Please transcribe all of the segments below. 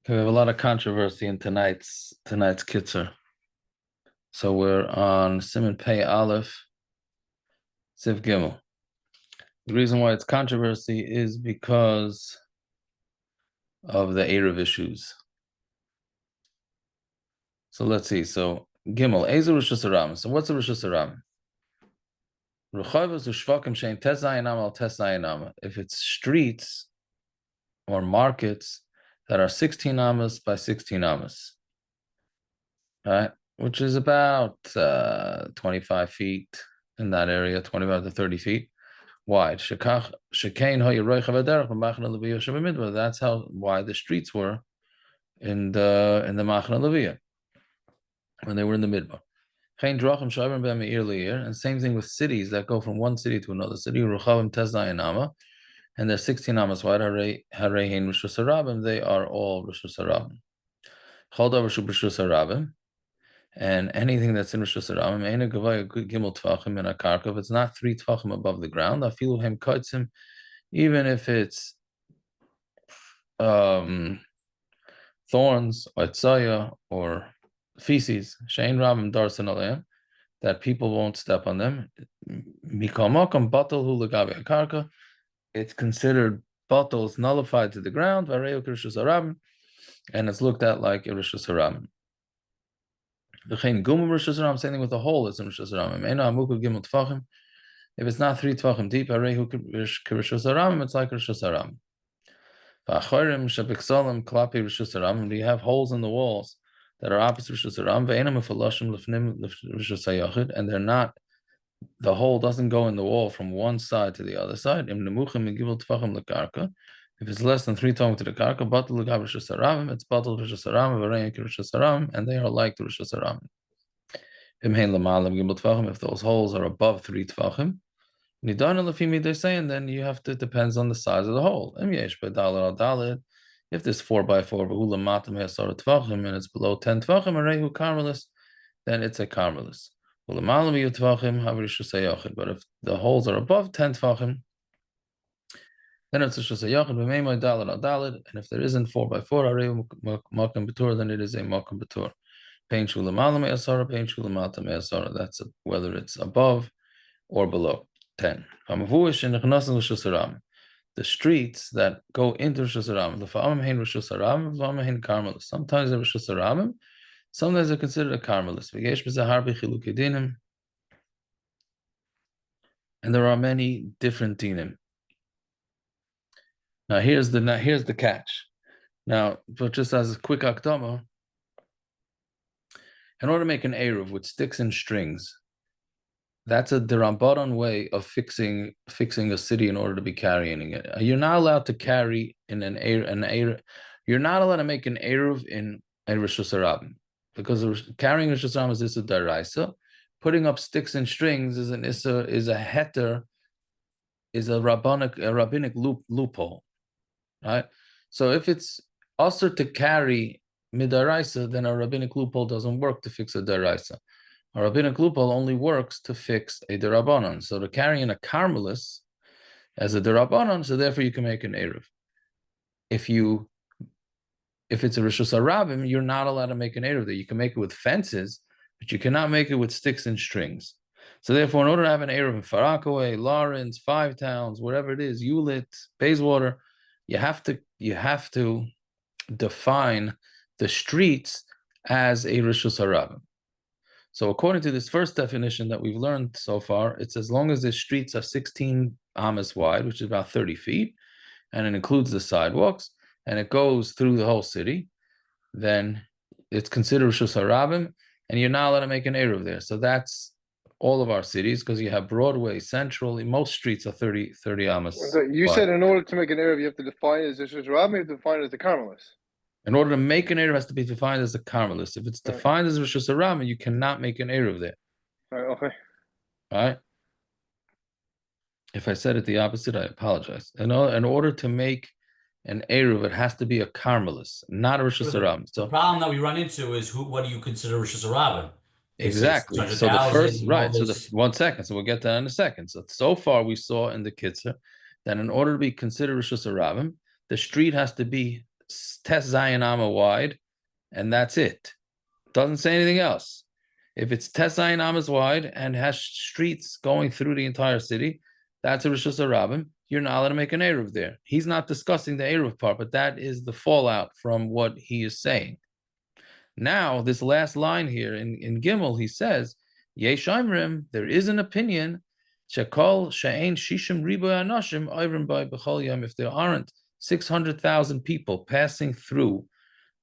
Okay, we have a lot of controversy in tonight's Kitzur. So we're on Siman Pei Aleph, Siv Gimel. The reason why it's controversy is because of the Erev issues. So let's see. So Gimel, Ezer Rishus Haram. So what's a Rishus Haram? If it's streets or markets that are 16 amas by 16 amas, right? Which is about 25 feet in that area, 25 to 30 feet wide. That's how wide the streets were in the Machna Leviyah when they were in the Midbar. And same thing with cities that go from one city to another city. And they're 16 amas wide. They are all Rishus Harabim. And anything that's in Rishus Harabim, if it's not 3 tvachim above the ground, even if it's thorns, or tzaya, or feces, shein rabim darsan aleim, that people won't step on them. It's considered batal, it's nullified to the ground, and it's looked at like a Rishus Harabim. Same thing with the hole is in Rishus Harabim. If it's not 3 tvachim deep, it's like Rishus Harabim. You have holes in the walls that are opposite Rishus Harabim, and they're not. The hole doesn't go in the wall from one side to the other side. If it's less than 3 tvachim to the karka, it's batal Rishus Harabim, and they are like the Rishus Harabim. If those holes are above 3 tvachim, and then you have to, it depends on the size of the hole. If there's 4 by 4, and it's below 10 tvachim, then it's a karmelis. But if the holes are above 10 tvachim, then it's a shusayachid. And if there isn't 4 by 4, then it is a makam betur. That's whether it's above or below 10. The streets that go into Rishus Harabim, sometimes they're Rishus Harabim, sometimes they're considered a karmelis. And there are many different dinim. Now here's the catch. Now, but just as a quick akdama, in order to make an eruv with sticks and strings, that's a Rambaran way of fixing a city in order to be carrying it. You're not allowed to carry in an eruv. You're not allowed to make an eruv in a Rishus Harabim, because carrying Rishus Harabim is issa daraisa. Putting up sticks and strings is a heter, is a rabbinic loophole, right? So if it's usher to carry midaraisa, then a rabbinic loophole doesn't work to fix a daraisa. A rabbinic loophole only works to fix a derabanan. So to carry in a karmelis as a derabanan, so therefore you can make an eruv. If it's a Rishus Harabim, you're not allowed to make an eruv there. You can make it with fences, but you cannot make it with sticks and strings. So therefore, in order to have an eruv in Farakaway, Lawrence, Five Towns, whatever it is, Hewlett, Bayswater, you have to define the streets as a Rishus Harabim. So according to this first definition that we've learned so far, it's as long as the streets are 16 amas wide, which is about 30 feet, and it includes the sidewalks, and it goes through the whole city, then it's considered Rishus Harabim, and you're not allowed to make an eruv there. So that's all of our cities, because you have Broadway, Central, most streets are 30 amas. So you said in order to make an eruv, you have to define it as Rishus Harabim, you have to define it as the karmelis. In order to make an eruv, it has to be defined as a karmelis. If it's defined as Rishus Harabim, you cannot make an eruv there. All right, okay. All right. If I said it the opposite, I apologize. In order to make an eruv, it has to be a karmelis, not a Rishus Harabim. So the problem that we run into is what do you consider Rishus Harabim? Exactly. So the first, right. So 1 second. So we'll get to that in a second. So far we saw in the Kitzur that in order to be considered Rishus Harabim, the street has to be Tes Zayin Amma wide, and that's it. Doesn't say anything else. If it's Tes Zayin Ammas wide and has streets going through the entire city, that's a Rishus Harabim. You're not allowed to make an Eruv there. He's not discussing the Eruv part, but that is the fallout from what he is saying. Now, this last line here in Gimel, he says, Yesh Imrim, there is an opinion, Shekol She'ein Shishim Riboy Anoshim Oyrim By B'chol Yom, if there aren't 600,000 people passing through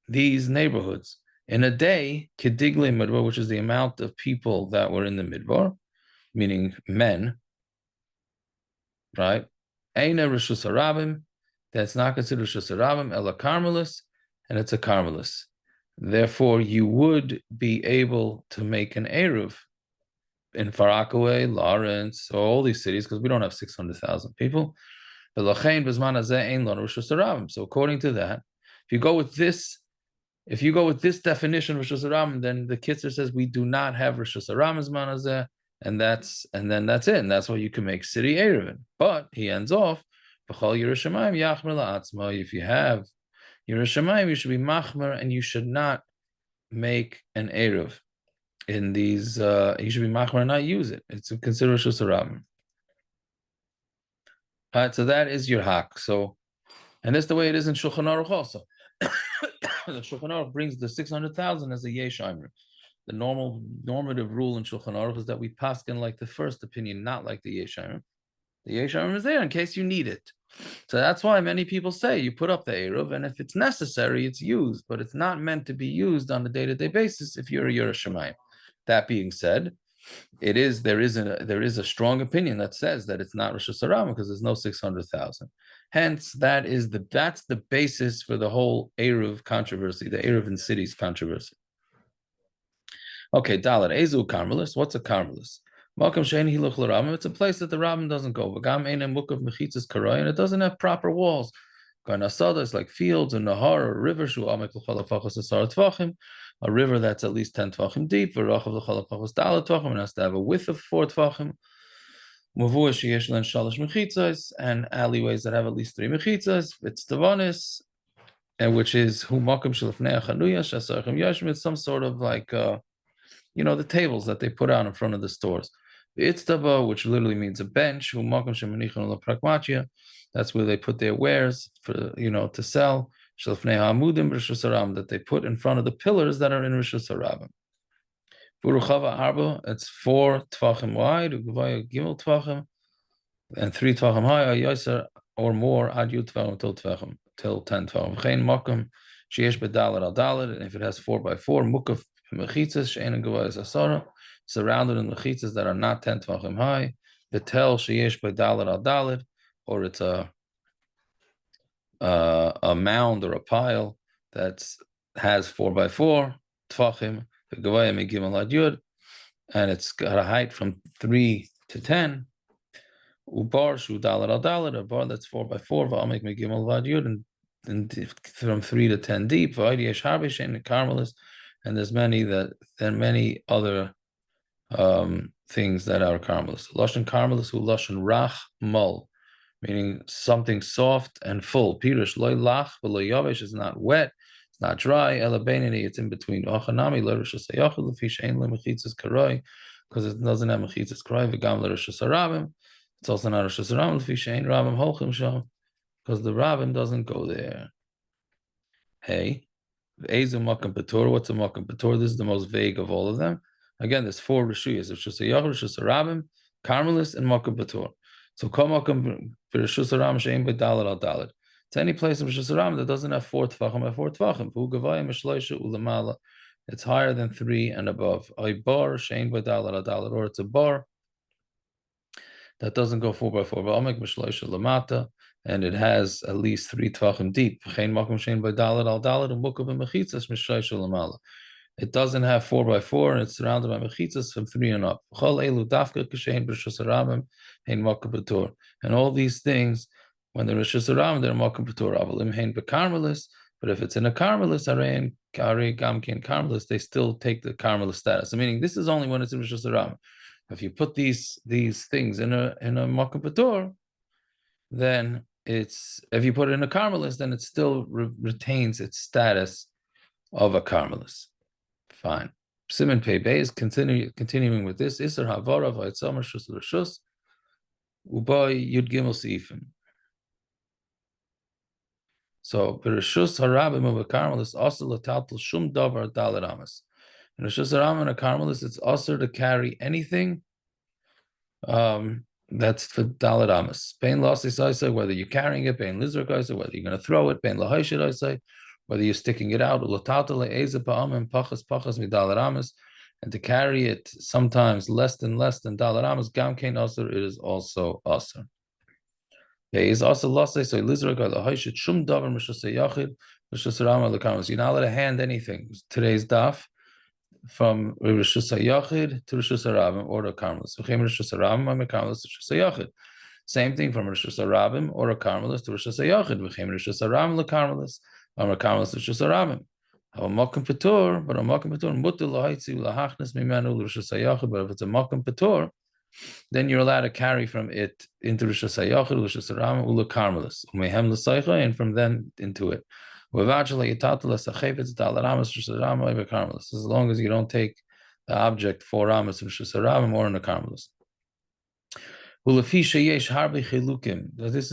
these neighborhoods in a day, Kedigle Midbar, which is the amount of people that were in the Midbar, meaning men, right? Eina Rishus Harabim, that's not considered Rishus Harabim, Ela Carmelis, and it's a Carmelis. Therefore, you would be able to make an Eruv in Far Rockaway, Lawrence, all these cities, because we don't have 600,000 people. So according to that, if you go with this definition of Rishus Harabim, then the Kitzur says we do not have Rishus Harabim Zmanazeh, and then that's it, and that's why you can make city Eruvin. But he ends off, if you have Yerushalayim, you should be machmer, and you should not make an eruv in these. You should be machmer and not use it. It's considered Rishus Harabim. All right, so that is your hak. So, and that's the way it is in Shulchan Aruch also. The Shulchan Aruch brings the 600,000 as a yesh imrim. The normative rule in Shulchan Aruch is that we paskin like the first opinion, not like the yesh imrim. The yesh imrim is there in case you need it. So that's why many people say you put up the eruv, and if it's necessary, it's used, but it's not meant to be used on a day-to-day basis if you're a Yerushalayim. That being said, there is a strong opinion that says that it's not Rishus Harabim because there's no 600,000. Hence, that's the basis for the whole eruv controversy, the eruv in cities controversy. Okay, Dalet Ezu Carmelis. What's a Carmelis? It's a place that the Rabbin doesn't go. And it doesn't have proper walls. It's like fields, and Nahar, or a river, a river that's at least 10 tvachim deep, and has to have a width of 4 tvachim. And alleyways that have at least 3 mechitzas. It's Tavanis, and which is it's some sort of like the tables that they put out in front of the stores. Itztaba, which literally means a bench, that's where they put their wares for to sell. That they put in front of the pillars that are in Rishus Harabim. It's 4 tvachim wide, gimel tvachim, and 3 tvachim high, or more, ad yud tvachim till 10 tvachim. And if it has 4 by 4, mukaf mechitzas she'ein gavayis asara, surrounded in mechitzas that are not 10 tvachim high. The tel sheyesh by dalet al dalet, or it's a mound or a pile that has 4 by 4 tvachim. The gavayim megimel ad yud, and it's got a height from 3 to 10. Ubar shu dalet al dalet, a bar that's 4 by 4. Va'amek megimel ad yud, and from 3 to 10 deep. Va'aydiyesh harbe she'ein carmelis. And there's many other things that are carmelis. Lashon carmelis hu lashon rach mul, meaning something soft and full. Pirush loy lach v'loy yavesh is not wet, it's not dry. Ela beinani, it's in between. Ochanami lo rishus hayachid lefi she'ein lo mechitzas karoi, because it doesn't have mechitzas karoi. V'gam lo rishus harabim, it's also not rishus harabim lefi she'ein rabim holchim sham, because the rabbin doesn't go there. Hey. What's a Makam Patur? This is the most vague of all of them. Again, there's 4 Rishuyas. Rishus Hayachid, Rishus Harabim, Carmelis, and Makam Patur. So Kol Makam Rishus Harabim She'ein B'Dalet Al Dalet. It's any place in Rishus Harabim that doesn't have 4 Tvachim by 4 Tvachim. Hu Gavayim Shloisha Ulamala. It's higher than 3 and above. Ay Bar She'ein B'Dalet Al Dalet, or it's a bar that doesn't go 4 by 4. V'Amek Shloisha Lamata. And it has at least 3 tvachim deep. It doesn't have 4 by 4, and it's surrounded by mechitzas from 3 and up. And all these things, when they're Rishus Harabim, they're Makam Patur. But if it's in a Carmelis, they still take the Carmelis status. Meaning, this is only when it's in Rishus Harabim. If you put these things in a Makam Patur, then if you put it in a carmelist, then it still retains its status of a carmelist. Fine. Siman Pei Bei is continuing with this. Isser Havara v'Yitzomer Shus L'Shus Uboy Yud Gimel Seifim. So Bereshus Harabim of a carmelist also Lataltal Shum Davar Dalet Amas. In Reshus Harabim and a carmelist, it's also to carry anything that's for Dalet Amas. Pain loss is whether you're carrying it, pain lizrak whether you're going to throw it, pain lahayshid whether you're sticking it out, and to carry it sometimes less than Dalet Amas, Gam Kain Asr, it is also Asr. It is also lost, so lizrak lahayshid shum davar mishusay yachid mishusay rama lekamas. You're not allowed to hand anything. Today's daf from Rishus HaYachid to Rishus HaRabim or a Carmelist. Rishus HaRabim, I'm a Carmelist to Rishus HaYachid. Same thing from Rishus HaRabim or a Carmelist to Rishus HaYachid. Rishus HaRabim le Carmelist, I'm a Carmelist to Rishus HaRabim. Have a Makam Patur, but a Makam Patur, Mutter Lahaitzi Lahachnes Mimenu Rishus HaYachid. But if it's a Makam Patur, then you're allowed to carry from it into Rishus HaYachid, Rishus HaRabim, Ula Carmelist. Umehem L'Saycha, and from then into it. As long as you don't take the object for Ramas Rishus HaRabim or in the Carmelist. This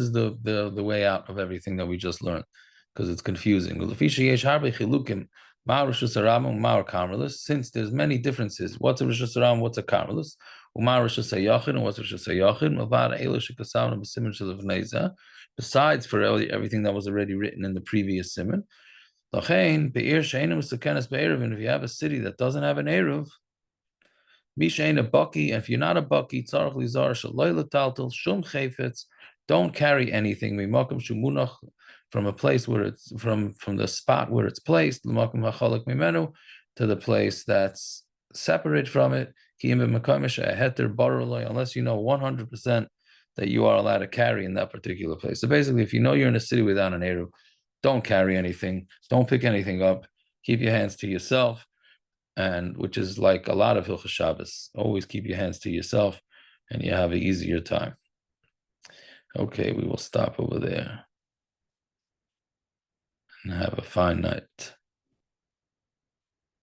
is the way out of everything that we just learned, because it's confusing. Since there's many differences, what's a Rishus HaRabim, what's a Carmelist, and what's Rishus HaYachid, besides for everything that was already written in the previous siman. If you have a city that doesn't have an eruv, if you're not a baki, don't carry anything from a place where it's from the spot where it's placed to the place that's separate from it, unless you know 100% that you are allowed to carry in that particular place. So basically, if you know you're in a city without an eruv, don't carry anything, don't pick anything up, keep your hands to yourself, and which is like a lot of Hilchos Shabbos. Always keep your hands to yourself, and you have an easier time. Okay, we will stop over there and have a fine night.